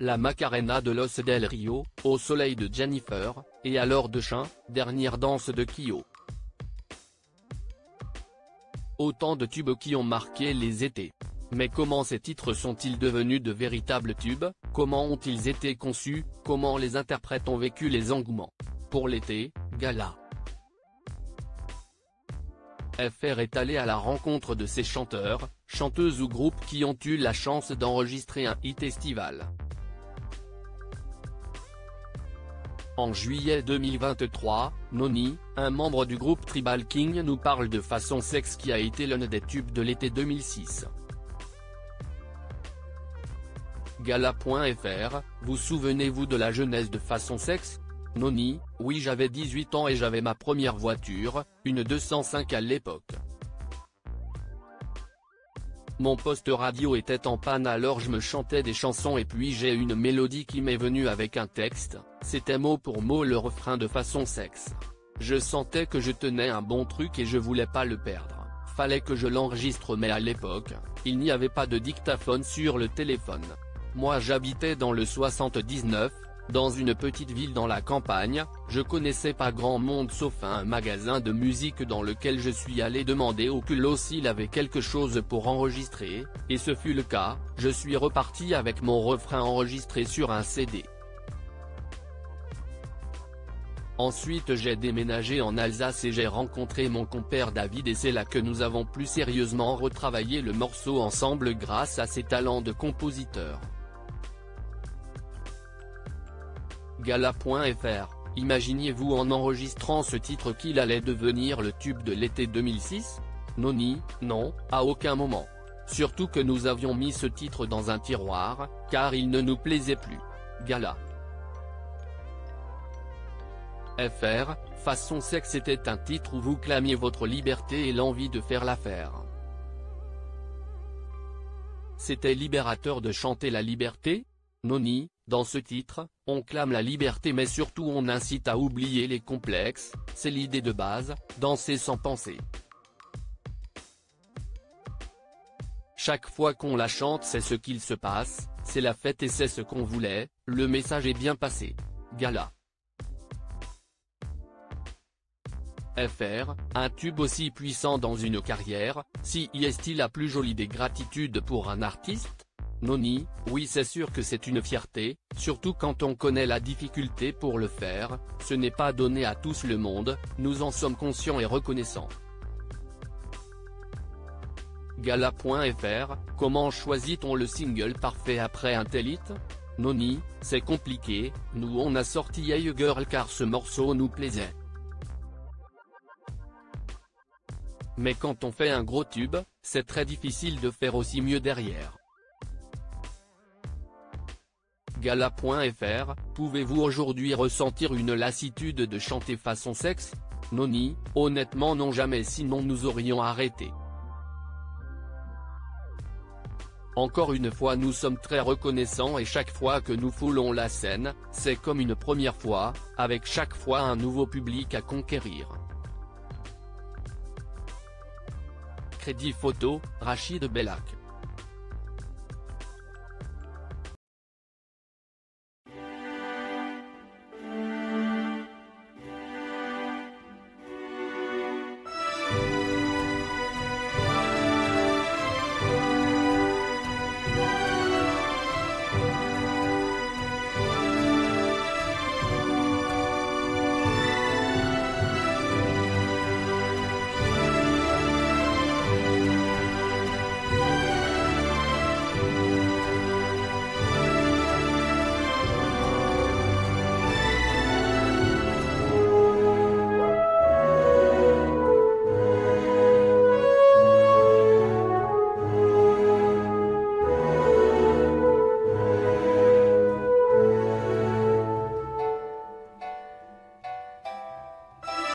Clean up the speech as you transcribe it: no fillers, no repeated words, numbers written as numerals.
la Macarena de Los del Rio, Au soleil de Jennifer, et Alors de Chien, dernière danse de Kyo. Autant de tubes qui ont marqué les étés. Mais comment ces titres sont-ils devenus de véritables tubes, comment ont-ils été conçus, comment les interprètes ont vécu les engouements? Pour l'été, Gala. FR est allé à la rencontre de ces chanteurs, chanteuses ou groupes qui ont eu la chance d'enregistrer un hit estival. En juillet 2023, Noni, un membre du groupe Tribal King nous parle de Façon Sexe qui a été l'un des tubes de l'été 2006. Gala.fr, vous souvenez-vous de la jeunesse de Façon Sexe? Noni, oui, j'avais 18 ans et j'avais ma première voiture, une 205 à l'époque. Mon poste radio était en panne alors je me chantais des chansons et puis j'ai une mélodie qui m'est venue avec un texte, c'était mot pour mot le refrain de Façon Sexe. Je sentais que je tenais un bon truc et je voulais pas le perdre, fallait que je l'enregistre mais à l'époque, il n'y avait pas de dictaphone sur le téléphone. Moi j'habitais dans le 79, dans une petite ville dans la campagne, je connaissais pas grand monde sauf un magasin de musique dans lequel je suis allé demander au culot s'il avait quelque chose pour enregistrer, et ce fut le cas, je suis reparti avec mon refrain enregistré sur un CD. Ensuite j'ai déménagé en Alsace et j'ai rencontré mon compère David et c'est là que nous avons plus sérieusement retravaillé le morceau ensemble grâce à ses talents de compositeur. Gala.fr, imaginiez-vous en enregistrant ce titre qu'il allait devenir le tube de l'été 2006? Noni, non, à aucun moment. Surtout que nous avions mis ce titre dans un tiroir, car il ne nous plaisait plus. Gala. FR, Façon Sexe était un titre où vous clamiez votre liberté et l'envie de faire l'affaire. C'était libérateur de chanter la liberté? Noni, dans ce titre, on clame la liberté mais surtout on incite à oublier les complexes, c'est l'idée de base, danser sans penser. Chaque fois qu'on la chante c'est ce qu'il se passe, c'est la fête et c'est ce qu'on voulait, le message est bien passé. Gala. FR, un tube aussi puissant dans une carrière, si est-il la plus jolie des gratitudes pour un artiste? Noni, oui c'est sûr que c'est une fierté, surtout quand on connaît la difficulté pour le faire, ce n'est pas donné à tous le monde, nous en sommes conscients et reconnaissants. Gala.fr, comment choisit-on le single parfait après un tel hit? Noni, c'est compliqué, nous on a sorti Hey Girl car ce morceau nous plaisait. Mais quand on fait un gros tube, c'est très difficile de faire aussi mieux derrière. Gala.fr, pouvez-vous aujourd'hui ressentir une lassitude de chanter Façon Sexe? Noni, honnêtement non jamais sinon nous aurions arrêté. Encore une fois nous sommes très reconnaissants et chaque fois que nous foulons la scène, c'est comme une première fois, avec chaque fois un nouveau public à conquérir. Crédit photo, Rachid Bellac.